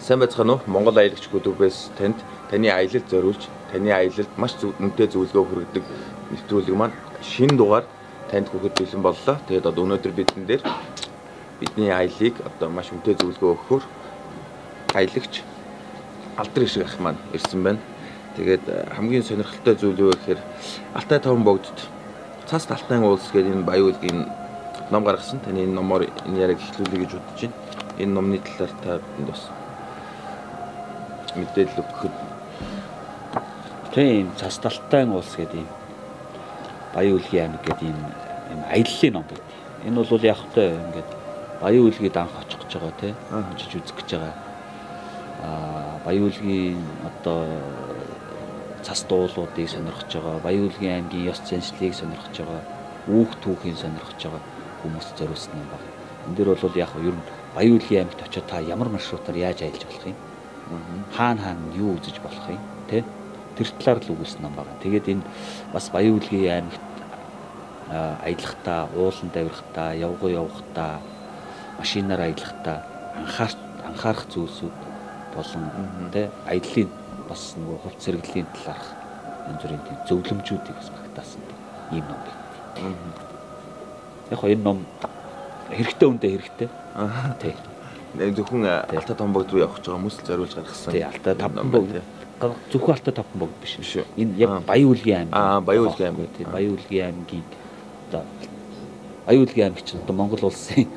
Сайн байцгаана уу? Монгол аялагч клубээс таны аялалд зориулж, таны аялалд маш үнэтэй зөвлөгөө хүргэдэг нэвтрүүлэг маань шинэ дугаар танд хүрэхэд бэлэн боллоо. Тэгээд одоо өнөөдөр бидэн дээр бидний аяллыг одоо маш үнэтэй зөвлөгөө өгөхөөр аялагч Алдар Ишиг ах маань ирсэн байна. Тэгээд хамгийн сонирхолтой зүйл юу гэхээр Алтай таван богдод цас Алтайн уулс гэдэг энэ баяуулгийн ном гаргасан. Таны энэ номоор энэ яриаг эхлүүлэе гэж бодож байна. Энэ номны талаар та бас мэдээлэл өгөхөд тийм цас Алтайн уулс гэдэг юм баяуулгийн аймаг гэдэг юм аяллаа ном гэдэг. Энэ бол яг хөтэй ингээд баяуулгыг анх очих гэж байгаа тийм очиж үзэх гэж байгаа. Баяуулгийн одоо цас дуулуудыг сонирхож байгаа, баяуулгийн аймгийн ёс заншлыг сонирхож байгаа, үүх түүхийн сонирхож байгаа хүмүүс зориулсан юм байна. Энд дээр бол яг ер нь баяуулгийн аймагт очиод та ямар маршрутаар яаж аялж болох юм? Хаана юу үзэж болох юм? Тэ? Тэр талаар л өгүүлсэн юм байна. Тэгээд энэ бас баяуулгийн аймагт аялахдаа, ууланд авирахтаа, явахдаа, машинаар аялахдаа анхаарах зүйлсүүд болон тэ аяллаа бас нөгөө хувц сэргэлийн талаарх энэ зүрийн зөвлөмжүүдийг бас багтаасан ийм ном байна. Яг энэ ном хэрэгтэй үндэ хэрэгтэй. Тий. Зөвхөн Алтай таван богд руу явах гэж байгаа хүмүүс л зориулж гаргасан. Тий, Алтай таван богд. Зөвхөн Алтай таван богд биш шүү. Энэ яг баяуулгийн аймаг. Баяуулгийн аймаг. Тий, баяуулгийн аймгийн одоо баяуулгийн аймаг чинь одоо Монгол улсын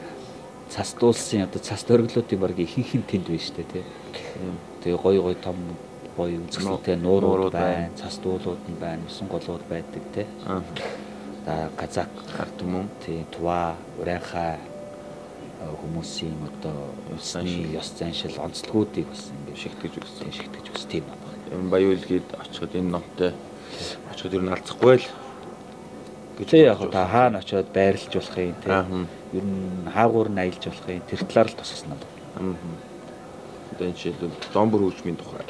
цас дуулсан одоо цас дөрглөтийн баг ихэнх нь тэнд байна шүү дээ, тий. Тэгээ гой том гоё үзэсгэлэнтэй нуурууд байна, цас дуулууд нь байна, усан голууд байдаг, тий. Казак ард түмэн, тий, Тува, Урайхай хүмүүсийн одоо усны ёс заншил онцлогуудыг бас ингээд шигтгэж өгсөн тийм ном байна. Энэ баяуулгийд очиход энэ номтой очиход ер нь алцахгүй л гэж яг та хаана очиод байрлаж болох юм тий. Ер нь хаагуур нь аялж болох юм тэр талаар л тусгасан юм. Одоо энэ жишээлбэл Домбөр хөгжмийн тухай.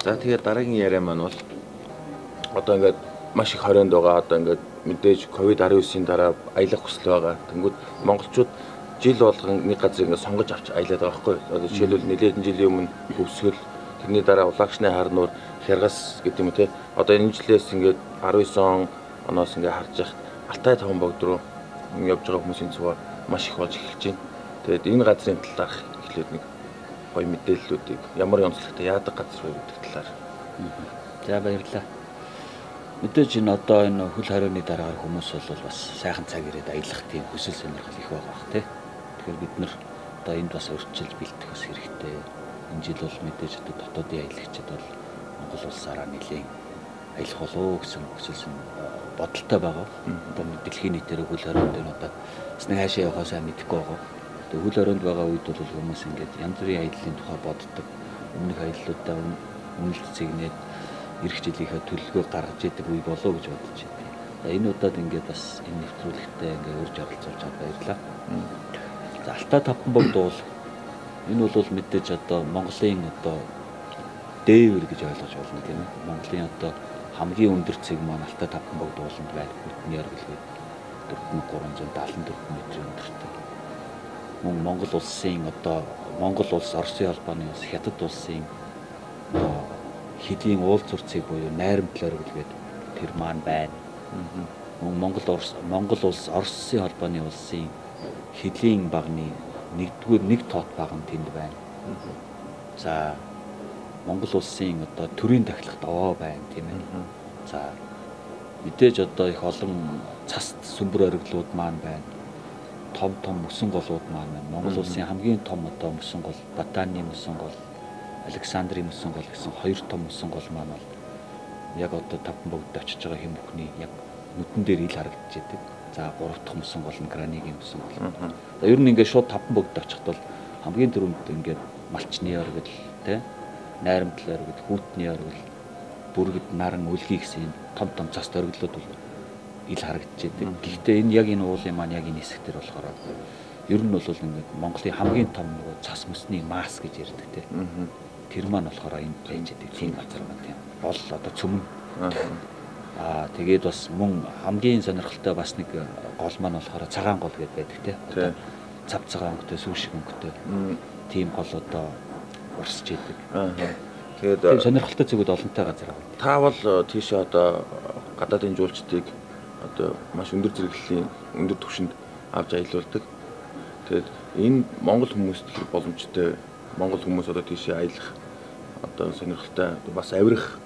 За тэгээд дараагийн яриа маань бол одоо ингээд маш их хорионд байгаа. Одоо ингээд мэдээж COVID-19-ийн дараа аялах хүсэл байгаа. Тэнгүүд монголчууд жил болгон нэг газар ингээд сонгож авч аялаад байгаа байхгүй. Одоо жишээлбэл нэлээдэн жилийн өмнө Хөвсгөл, тэрний дараа Улаагшны Харнуур, Хяргас гэдэг юм те. Одоо энэ жилээс ингээд 19 оноос ингээд харж яхад Алтай таван богд руу явж байгаа хүмүүсийн цуга маш их болж эхэлж байна. Тэгээд энэ газрын талаарх эхлээд нэг гоё мэдээллүүдийг ямар онцлогтой яадаг газар вэ гэдэг талаар. За баярлалаа. Мэдээж энэ одоо энэ хөл хорионы дараагаар хүмүүс бол бас сайхан цаг ирээд аялах тийм хүсэл сонирхол их байгаа бах тий. Тэгэхээр бид нар одоо энд бас өрчилж бэлтгэх бас хэрэгтэй. Энэ жил бол мэдээж одоо дотоодын аялагчид бол Монгол улсаараа нэлээд аялах болов гэсэн хүсэл бодолтой байгаа. Одоо дэлхийн нийтээр хөл хорионд энэ одоо бас нэг хаашаа явахаа сайн мэдэхгүй байгаа. Тэгээ хөл хорионд байгаа үед бол хүмүүс ингээд янз бүрийн аяллаа тухай боддог. Өмнөх аяллуудаа үнэлт цэгнээд ирэх жилийнхээ төлөвлөгөө гаргаж идэг үе болоо гэж бодож байна. Энэ удаад ингээд бас энэ нэвтрүүлэгтээ ингээд урьж оролцуулж аваад баярлалаа. За Алтай таван богд бол энэ бол мэдээж одоо Монголын одоо дээвэр гэж ойлгож болно тийм ээ. Монголын одоо хамгийн өндөр цэг маань Алтай таван богд ууланд байдаг. Бүтний оргилгүй 4374 м өндөртэй. Мөн Монгол улсын одоо Монгол улс Оросын холбооны улс Хятад улсын одоо хэдийн уулзуурцыг буюу найрамдлаар үлгээд тэр маань байна. Монгол улс Оросын холбооны улсын хэдийн багны нэг тоот баг нь тэнд байна. За Монгол улсын одоо төрийн тахилгад овоо байна тийм ээ. За мэдээж одоо их олон цас сүмбэр ориглууд маань байна. Том мөсөн голууд маань байна. Монгол улсын хамгийн том одоо мөсөн гол Батаны мөсөн гол, Александрийн мөсөн гол гэсэн хоёр том мөсөн гол маань бол яг одоо таван богдод очиж байгаа хэм бүхний яг нүдэн дээр ил харагдаж байдаг. За гурав дахь мөсөн гол нь гранигийн мөсөн гол. За ер нь ингээд шууд таван богдод очихд бол хамгийн түрүүнд ингээд малчны оргил тэ найрамдал оргил, хүүтний оргил, бүргэд наран үлгий гэсэн том цас оргилууд бол ил харагдаж байдаг. Гэхдээ энэ яг энэ уулын маань яг энэ хэсэг дээр болохоор ер нь бол ингээд Монголын хамгийн том нөгөө цас мөсний маск гэж ярьдаг тийм. Тэр маань болохоор энэ байж байгаа тийм газар маань тийм. Бол одоо цөмөн. Тэгээд бас мөн хамгийн сонирхолтой бас нэг гол маань болохоор цагаан гол гэдэг байдаг тийм. цав цагаан өнгөтэй сүүшиг өнгөтэй тийм гол одоо урсж идэг. Тэгээд сонирхолтой зүйлүүд олонтой газар байна. Та бол тийшээ одоо гадаадын жуулчдыг одоо маш өндөр зэрэглэлийн өндөр түвшинд авч аялуулдаг. Тэгээд энэ Монгол хүмүүст тэр боломжтой Монгол хүмүүс одоо тийшээ аялах одоо сонирхолтой бас авирах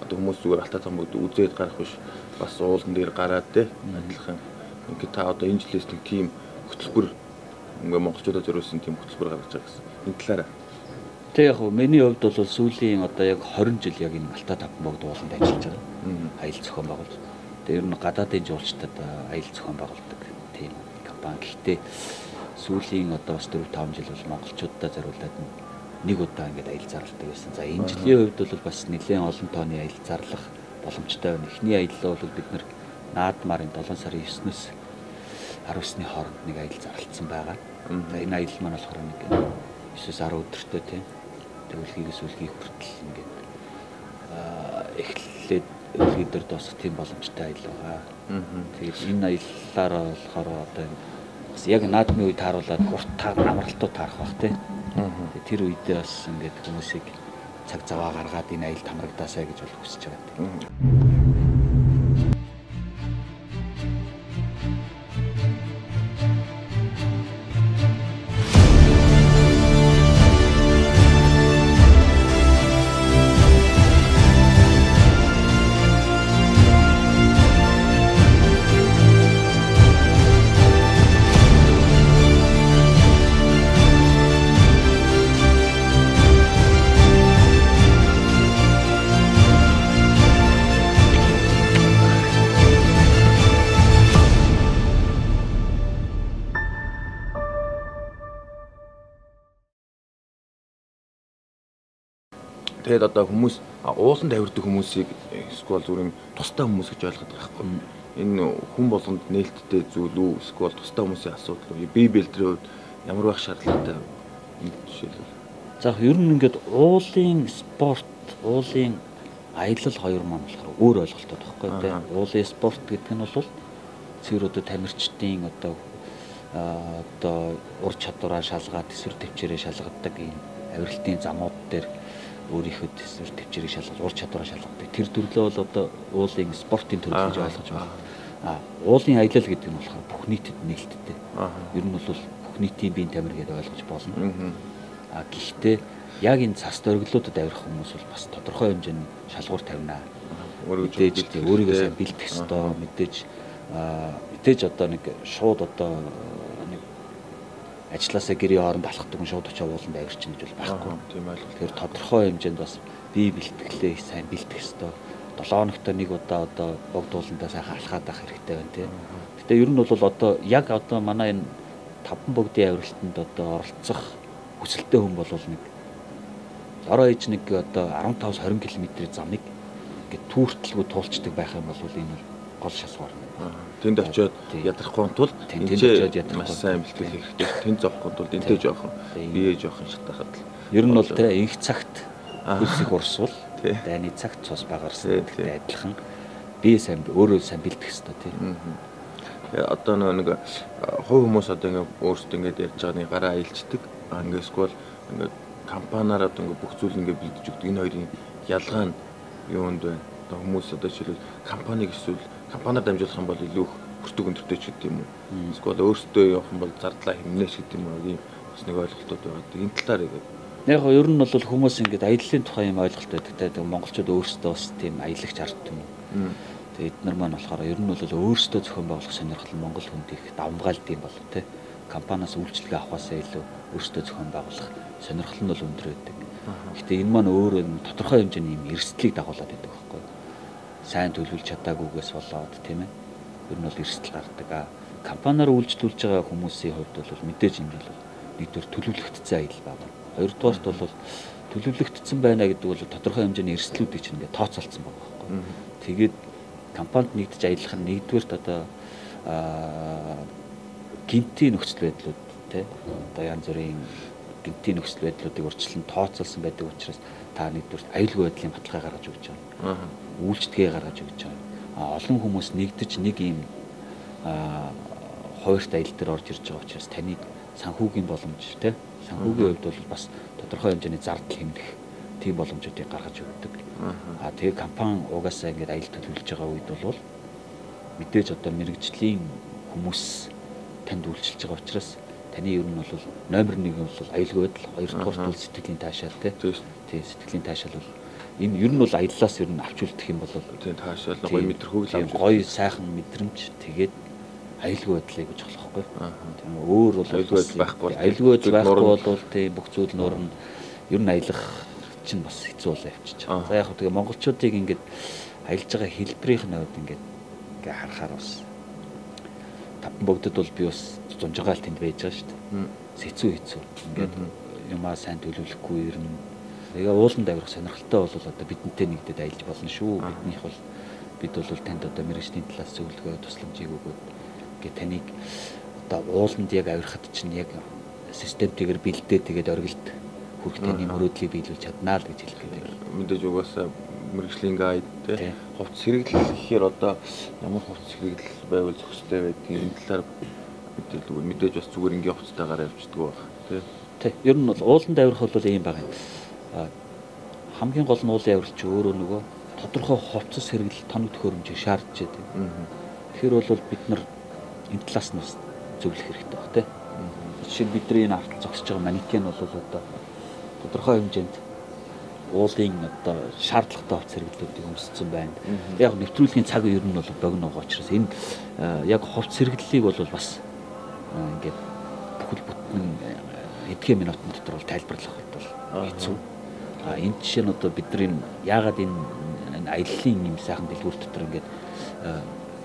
одоо хүмүүс зүгээр Алтай цамбогд үзээд гарах биш бас уулан дээр гараад те адилхан ингээд та одоо энэ жилээс нэг тийм хөтөлбөр ингээ монголчуудад зориулсан тийм хөтөлбөр гаргаж байгаа гэсэн. Энэ талаараа. Тэг яг миний хувьд бол сүүлийн одоо яг 20 жил яг энэ Алтай цамбогд ууланд ажиллаж байгаа. Аялал зохион байгуулалт. Тэр нь гадаадын жуулчдад аялал зохион байгуулдаг тийм компани. Гэхдээ сүүлийн одоо бас 4-5 жил бол монголчуудад зориулаад нэг удаа ингээд аялал зарлалдаг байсан. За энэ жилийн хувьд бол бас нэлээд олон тооны аялал зарлах боломжтой байна. Эхний аялал бол бид наадмаар 7 сарын 9-өөс 19-ны хооронд нэг аялал зарлалцсан байгаа. За энэ аялал маань болохоор нэг 9-10 өдөртөө тийм төвлөгийгээс үлгий хүртэл ингээд эхлээд үлгий дээр дуусах тийм боломжтой аялал байгаа. Тэгээд энэ аяллаараа болохоор одоо бас яг наадмын үед тааруулаад урт амралтууд таарах бах тийм. Тэр үедээ бас ингээд хүмүүсийг цаг заваа гаргаад энэ аялалд хамрагдаасаа гэж бол хүсэж байгаа. Тэгээд одоо хүмүүс ууланд авирдаг хүмүүсийг эсвэл зүгээр тустай хүмүүс гэж ойлгоод байгаа байхгүй. Энэ хүн болгонд нээлттэй зүйл үү эсвэл тустай хүмүүсийн асуудал уу? Бие бэлтрийн хувьд ямар байх шаардлагатай энэ жишээлбэл. За ер нь ингээд уулын спорт, уулын аялал хоёр маань болохоор өөр ойлголттой байхгүй тийм. Уулын спорт гэдэг нь бол цэвэр одоо тамирчдын одоо ур чадвараа шалгаад төсвөр төвчээрээ шалгадаг энэ авиралтын замууд дээр өөрийнхөө төсвөр төвчрийг шалгаж ур чадвараа шалгадаг. Тэр төрлөө бол одоо уулын спортын төрөл гэж ойлгож байна. Уулын аялал гэдэг нь болохоор бүх нийтэд нээлттэй. Ер нь бол бүх нийтийн биеийн тамир гэдээ ойлгож болно. Гэхдээ яг энэ цас дөрглуудад авирах хүмүүс бол бас тодорхой хэмжээний шалгуур тавина. Мэдээж өөрийгөө сайн бэлдэх ёстой. Мэдээж одоо нэг шууд одоо нэг ажилласаа гэрийн хооронд алхдаг нь шууд очиж ууланд авирчин гэж бол байхгүй. Тийм ойлголт. Тэгэхээр тодорхой хэмжээнд бас бие бэлтгэлээ сайн бэлдэх ёстой. 7 хоногт нэг удаа одоо богд ууландаа сайхан алхаад байх хэрэгтэй байна тийм. Гэтэ ер нь бол одоо яг одоо манай энэ 5 богдын авиралтанд одоо оролцох хүсэлтэй хүн бол нэг ороо ээж нэг одоо 15-20 км-ийн замыг ингээд түүртэлгүй туулцдаг байх юм бол энэ гол шалгуур. Тэнд очиод ядрахгүй тул энэ маш сайн бэлтгэл хэрэгтэй. Тэнд зовхгүй тул энтэй жоохон бие жоохон шатахад. Ер нь бол тэ инх цагт хөлс их урсвал дайны цагт цус багаарсан гэдэгтэй адилхан бие сайн өөрөө сайн бэлдэх хэрэгтэй тийм. Одоо нэг хувь хүмүүс одоо ингээд өөрсдөө ингээд ярьж байгаа нэг гараа аялцдаг. Ингээд эсвэл ингээд компаниараа одоо ингээд бүх зүйл ингээд бэлдэж өгдөг. Энэ хоёрын ялгаа нь юунд байна? Одоо хүмүүс одоо жишээлбэл компаниг эсвэл компаниар дамжуулах юм бол илүү хүртэг өндөртэй ч гэдэг юм уу? Эсвэл өөрсдөө явах юм бол зардлаа хэмнэш гэдэг юм уу? Ийм бас нэг ойлголтууд байгаа. Энэ талаар яг яг ер нь бол хүмүүс ингээд аяллаа тухай юм ойлголт байдаг. Тэгээд монголчууд өөрсдөө бас тийм аялагч ард юм. Тэгээд эдгээр маань болохоор ер нь бол өөрсдөө зохион байгуулах сонирхол Монгол хүнд их давмгаалд юм болов те. Компаниас үйлчлэгээ авахаасаа илүү өөрсдөө зохион байгуулах сонирхол нь бол өндөр байдаг. Гэхдээ энэ маань өөрөө тодорхой хэмжээний юм эрсдлийг дагуулад байдаг байхгүй юу? Сайн төлөвлөж чадаагүйгээс болоод тийм ээ. Ер нь бол эрсдэл гардаг. Компаниар үйлчлүүлж байгаа хүмүүсийн хувьд бол мэдээж энэ бол нэгдүгээр төлөвлөгдсөн аялал байна. Хоёрдугаарт бол төлөвлөгдсөн байна гэдэг бол тодорхой хэмжээний эрсдлүүдийг чинь ингээд тооцоолсон байгаа байхгүй юу? Тэгээд компанид нэгдэж аялах нь нэгдүгээрт одоо гинтийн нөхцөл байдлууд тий одоо янз бүрийн гинтийн нөхцөл байдлуудыг урьдчилан тооцоолсон байдаг учраас та нэгдүгээр аюулгүй байдлын баталгаа гаргаж өгч байгаа. Үйлчлэгээ гаргаж өгч байгаа. Олон хүмүүс нэгдэж нэг ийм хуваарьт аялал дээр орж ирж байгаа учраас таныг санхүүгийн боломж те. Санхүүгийн хувьд бол бас тодорхой хэмжээний зардал хэмнэх тийм боломжуудыг гаргаж өгдөг. Тэгээ компани угаасаа ингээд аялал төлөвлөж байгаа үед бол мэдээж одоо мэрэгжлийн хүмүүс танд үйлчилж байгаа учраас таны ер нь бол номер 1 бол аюулгүй байдал, хоёрдугаар нь сэтгэлийн таашаал тий сэтгэлийн таашаал бол энэ ер нь бол аяллаас ер нь авч үлдэх юм бол тий таашаал гоё мэдрэхүүл авч гоё сайхан мэдрэмж тэгээд аюулгүй байдлыг гэж болохгүй. Тийм өөр бол аюулгүй байдал аюулгүй байхгүй бол тий бүх зүйл нуурна ер нь аялах чинь бас хэцүү болоо явчих. За яг тэгээ монголчуудыг ингээд аялж байгаа хэлбэрийн хувьд ингээд харахаар бас таван богдод бол би бас зунжагаал тэнд байж байгаа шүү дээ. Хэцүү ингээд юмаа сайн төлөвлөхгүй ирнэ. Тэгээ ууланд авирах сонирхолтой бол одоо бидэнтэй нэгдэд аялж болно шүү. Биднийх бол бид бол танд одоо мэрэгжлийн талаас зөвлөгөө тусламжийг өгөөд ингээд таныг одоо ууланд яг авирахад чинь яг системтэйгээр бэлдээ тэгээд оргилд хүрх таны мөрөөдлийг биелүүлж чаднаа л гэж хэлэх гэдэг. Мэдээж угаасаа мэрэгжлийн гайд тий хувцас хэрэглэл гэхээр одоо ямар хувцас хэрэглэл байвал зохистой байдгийг энэ талаар мэдээж бас зүгээр ингийн хувцастайгаар явждаг байх тий. Ер нь бол ууланд авирах бол ийм байгаа юм. Хамгийн гол нь уулын авиралч өөрөө нөгөө тодорхой хувцас хэрэглэл тоног төхөөрөмжийг шаардж байдаг. Тэгэхээр бол бид нар энэ талаас нь бас зөвлөх хэрэгтэй баг тий. Жишээ нь бидний энэ артал зогсож байгаа манекен бол одоо тодорхой хэмжээнд уулын одоо шаардлагатай хувцас хэрэглэлүүдийг өмссөн байна. Яг нэвтрүүлгийн цаг ер нь бол богино байгаа учраас энэ яг хувцас хэрэглэлийг бол бас ингээд бүхэл бүтэн эдгээр минутын дотор бол тайлбарлах бол хэцүү. Энэ жишээ нь одоо бидний яагаад энэ аяллаа юм сайхан дэлгүүр дотор ингээд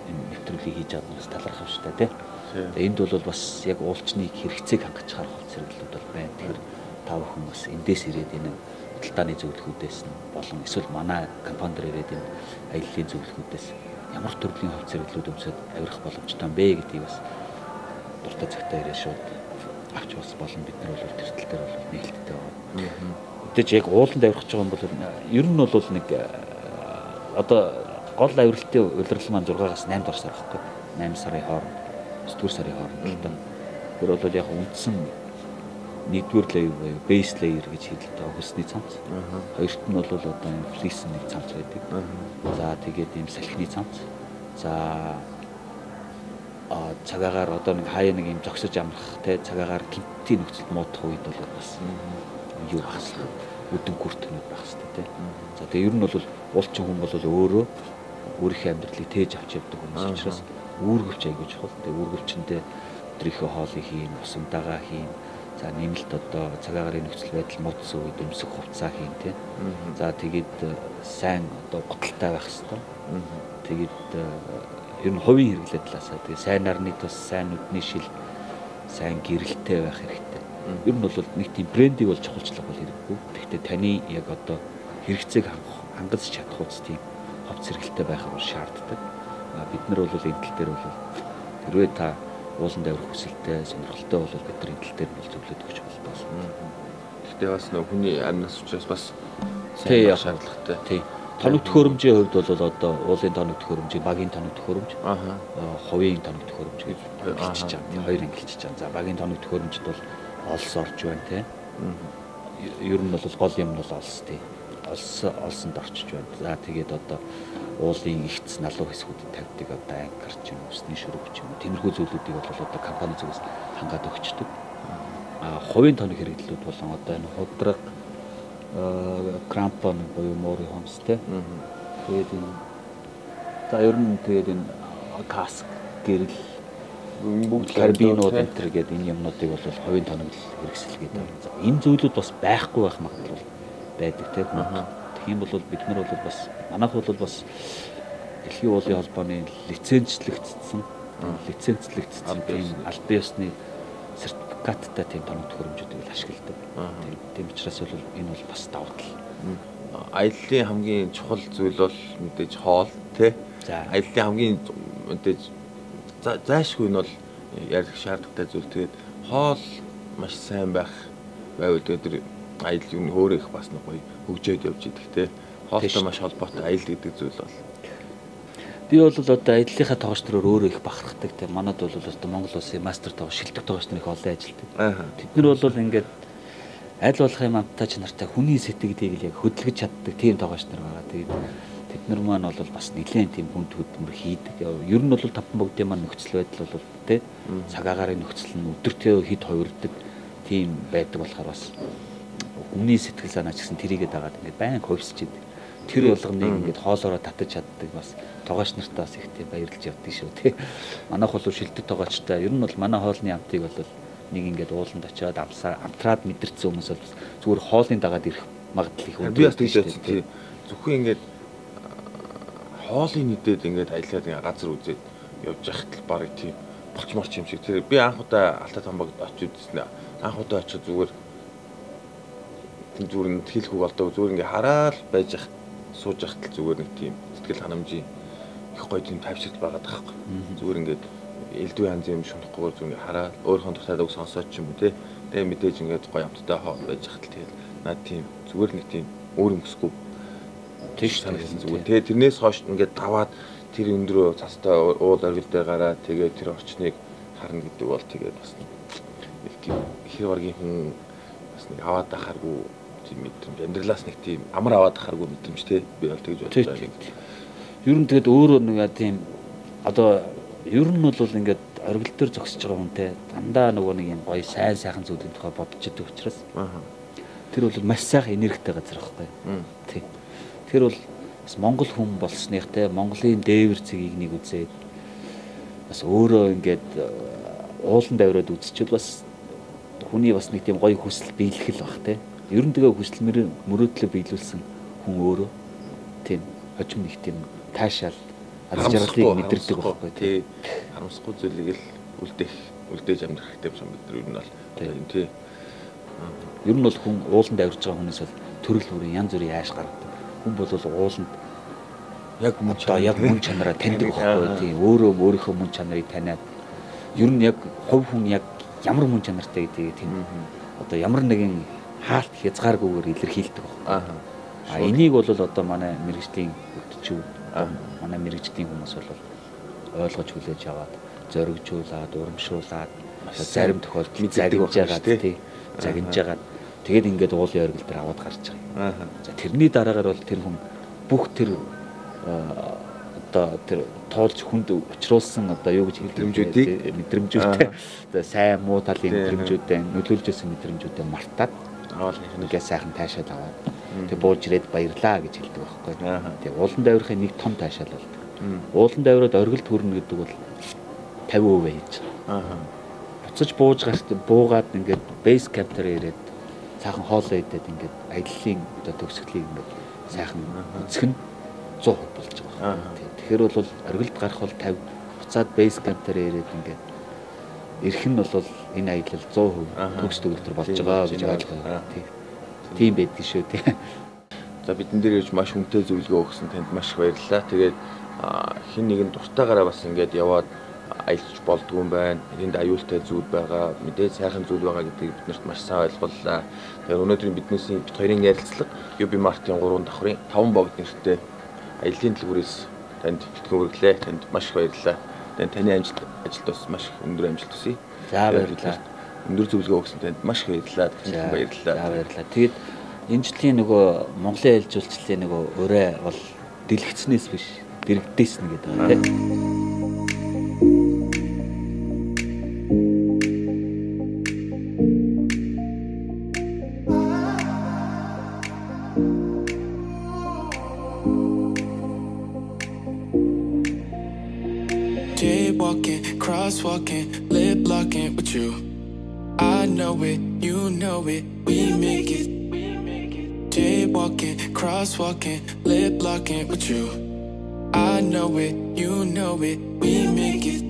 энэ нэвтрүүлгийг хийж байгаа нь талархав шүү дээ тий. Энд бол бас яг уулчныг хэрэгцээг хангаж харах хувцас хэрэглэлүүд бол байна. Тэгэхээр та бүхэн бас эндээс ирээд энэ худалдааны зөвлөхүүдээс нь болон эсвэл манай компани дээр ирээд энэ аяллаа зөвлөхүүдээс ямар төрлийн хувцас хэрэглүүд өмсөд авирах боломжтой юм бэ гэдгийг бас дуртай цагтаа ирээ шууд авч бас болон бид нар бол тэр тал дээр бол нээлттэй байгаа. Мэдээж яг ууланд авирах гэж байгаа юм бол ер нь бол нэг одоо гол авиралтын улирал маань 6-аас 8 дугаар сар байхгүй 8 сарын хооронд 9 сарын хооронд тэр бол яг үндсэн нэгдүгээр layer буюу base layer гэж хэлдэг хөлсний цамц. Хоёрт нь бол одоо энэ fleece нэг цамц байдаг. За тэгээд ийм салхины цамц. За цагаагаар одоо нэг хаяа нэг юм зогсож амрах те цагаагаар гинтийн нөхцөлд муудах үед бол бас юу байх вэ? Өдөн хүртэнүүд байх хэрэгтэй те. За тэгээд ер нь бол уулчин хүн бол өөрөө өөрийнхөө амьдралыг тээж авч явдаг хүмүүс учраас үүргэвч аягүй чухал. Тэгээд үүргэвчэндээ өдрийнхөө хоолыг хийн, усамдагаа хийн. За нэмэлт одоо цагаагаар нөхцөл байдал муудсан үед өмсөх хувцас хийн тий. За тэгээд сайн одоо готалтай байх хэрэгтэй. Тэгээд ер нь хувийн хэрэглээ талаасаа тэгээд сайн нарны тус, сайн нүдний шил, сайн гэрэлтэй байх хэрэгтэй. Ер нь бол нэг тийм брендийг бол чухалчлах бол хэрэггүй. Гэхдээ таны яг одоо хэрэгцээг хангаж чадах үс тийм хувцас хэрэглэтэй байх нь шаарддаг. Бид нар бол энэ тал дээр бол тэрвээ та ууланд авирах хүсэлтэй, сонирхолтой бол бид нар энэ тал дээр бол зөвлөд өгч болно. Гэхдээ бас нөх хүний амнаас учраас бас сайн шаардлагатай. Тий. Тоног төхөөрөмжийн хувьд бол одоо уулын тоног төхөөрөмжийг багийн тоног төхөөрөмж, хувийн тоног төхөөрөмж гэж хэлчихэж байгаа. Хоёр ангилчихж байгаа. За багийн тоног төхөөрөмжд бол олс орж байна тий. Ер нь бол гол юм бол олс тий. Олсонд орчиж байна. За тэгээд одоо уулын ихц налуу хэсгүүдэд тавьдаг одоо анкер ч юм уу, усны шүрэг ч юм уу. Тиймэрхүү зүйлүүдийг бол одоо компани зүгээс хангаад өгчдөг. Хувийн тоног хэрэглэлүүд болон одоо энэ худраг крампон буюу муурын хомс тий. Тэгээд энэ за ер нь тэгээд энэ каск гэрэл бүгд карбинууд энэ төр гэдэг энэ юмнуудыг бол хувийн тоног хэрэгсэлгээд байна. Энэ зүйлүүд бас байхгүй байх магадлал байдаг тий. Тийм бол бид нар бол бас манайх бол бас Дэлхийн уулын холбооны лицензлэгдсэн тийм албан ёсны сертификаттай тийм тоног төхөөрөмжүүдийг ашигладаг. Тийм учраас бол энэ бол бас давуу тал. Аяллаа хамгийн чухал зүйл бол мэдээж хоол тий. Аяллаа хамгийн мэдээж заашгүй нь бол ярих шаардлагатай зүйл. Тэгээд хоол маш сайн байх байвал тэр аялал юу хөөрөө их бас нэг гоё хөгжөөд явж идэх те хоолтой маш холбоотой аялал гэдэг зүйл бол Би бол одоо ажлынхаа тоогч нараар өөрөө их бахархдаг те. Манайд бол одоо Монгол улсын мастер тоогч, шилдэг тоогч нар их олон ажилтдаг. Тэд нар бол ингээд аль болох юм амттай чанартай хүний сэтгэлийг яг хөдөлгөж чаддаг тийм тоогч нар байгаа. Тэгээд тэд нар маань бол бас нэлээд тийм хүнд хөдөлмөр хийдэг. Ер нь бол тавхан богдын маань нөхцөл байдал бол те цаг агаарын нөхцөл нь өдөртөө хэд хувирдаг тийм байдаг болохоор бас хүний сэтгэл санаач гэсэн тэрийгээ дагаад ингээд байн хөвсөж идэг. Тэр болгоныг ингээд хоолоороо татаж чаддаг бас тоогооч нартаа бас их тийм баярлж явдаг шүү тий. Манайх бол шилдэг тоогоочтой. Ер нь бол манай хоолны амтыг бол нэг ингээд ууланд очиод амтраад мэдэрсэн хүмүүс бол зүгээр хоолны дагаад ирэх магадлал их өндөр. Би бас тэгж бодсон тий. Зөвхөн ингээд хоолын нэдэд ингээд аялаад газар үзээд явж яхад л барыг тийм болчморч юм шиг. Тэр би анх удаа Алтай Тамбагд очиж үзсэн. Анх удаа очиж зүгээр зүгээр хэлэх үг болдог зүгээр ингээ хараад байж ах сууж ахтал зүгээр нэг тийм сэтгэл ханамжийн их гоё тийм тавьшилт байгаад байгаа байхгүй. Зүгээр ингээд элдвээ янз юм шунахгүйгээр зүгээр ингээ хараад өөрийнхөө дуртай үг сонсоод ч юм уу те. Тэгээ мэдээж ингээд гоё амттай байж ахтал тэгэл над тийм зүгээр нэг тийм өөр юм өсгүй тийш санагдсан зүгээр. Тэгээ тэрнээс хойш ингээд даваад тэр өндрөө цастай уул оргил дээр гараад тэгээ тэр орчныг харна гэдэг бол тэгээд бас нэг тийм хэр баргийн хүн бас нэг аваад ахааргүй мэдрэмж амьдралаас нэг тийм амар аваад ахааргүй мэдрэмж те би бол тэгж бодож байгаа. Ер нь тэгээд өөрөө нэг тийм одоо ер нь бол ингээд оргил дээр зогсож байгаа хүн те дандаа нөгөө нэг юм гоё сайхан зүйлийн тухай бодож идэг учраас тэр бол маш сайхан энергитэй газар байхгүй. Тий. Тэр бол бас монгол хүн болсных те Монголын дээвэр цэгийг нэг үзээд бас өөрөө ингээд уулан давраад үзчихвэл бас хүний бас нэг тийм гоё хүсэл биелэх л баг те. Ер нь тэгээ хүсэл мөрөөдлөө биелүүлсэн хүн өөрөө тийм хожим нэг тийм таашаал аз жаргалыг мэдэрдэг байхгүй тий. Харамсахгүй зүйлийг л үлдээж амьдрах хэрэгтэй юм бид нар ер нь бол тий. Ер нь бол хүн ууланд авирж байгаа хүнээс бол төрөл бүрийн янз бүрийн ааш гаргадаг. Хүн бол ууланд яг мөн чанараа таньдаг байхгүй тий. Өөрөө өөрийнхөө мөн чанарыг таниад ер нь яг хувь хүн яг ямар мөн чанартай гэдгийг тийм одоо ямар нэгэн хаалт хязгааргүйгээр илэрхийлдэг байна. Энийг бол одоо манай мэрэгжлийн хөтөлбөр манай мэрэгжлийн хүмүүс бол ойлгож хүлээж аваад зоригжуулаад урамшуулаад зарим тохиолдолд загинжаагаад тий загинжаагаад тэгээд ингээд уулын оргил дээр аваад гарч байгаа юм. За тэрний дараагаар бол тэр хүн бүх тэр одоо тэр тоолж хүнд учруулсан одоо юу гэж мэдрэмжүүдтэй одоо сайн муу талын мэдрэмжүүдтэй нөлөөлжсэн мэдрэмжүүдтэй мартаад ингээд сайхан таашаал аваад тэг бууж ирээд баярлаа гэж хэлдэг байхгүй. Тэг уулан давирахын нэг том таашаал болдог. Уулан давираад оргилд хүрнэ гэдэг бол 50% хийж байгаа. Буцаж буугаад ингээд бейс камп дээр ирээд сайхан хоолоо идээд ингээд аяллаа одоо төгсгөлийг ингээд сайхан үзэх нь 100% болж байгаа. Тэгэхээр бол оргилд гарах бол 50 буцаад бейс камп дээр ирээд ингээд ирэх нь бол энэ аялал 100% төгс төгөлтөр болж байгаа гэж ойлгоо. Тийм байдаг шүү тий. За бидэн дээр ирж маш хүнтэй зөвлөгөө өгсөн танд маш их баярлалаа. Тэгээд хин нэгэн дуртайгаараа бас ингээд яваад аялж болдгүй юм байна. Энд аюултай зүйл байгаа, мэдээ сайхан зүйл байгаа гэдгийг биднэрт маш сайн ойлголоо. Тэгэхээр өнөөдрийн бид хоёрын ярилцлага UB Mart-ийн 3 давхрын 5 богд нэртэй аяллийн дэлгүүрээс танд бэлтгэн хүргэлээ. Танд маш их баярлалаа. Таны ажилд бас маш өндөр амжилт хүсье. За баярлалаа. Өндөр зөвлөгөө өгсөн танд маш их баярлалаа. Баярлалаа. За баярлалаа. Тэгээд энэ жилийн нөгөө Монголын ээлж жуулчлалын нөгөө өрөө бол дэлгэцнээс биш дэрэгдээсэн гэдэг байна тийм. Jaywalking, crosswalking, lip locking with you. I know it, you know it, we make it. Jaywalking, crosswalking, lip locking with you. I know it, you know it, we make it.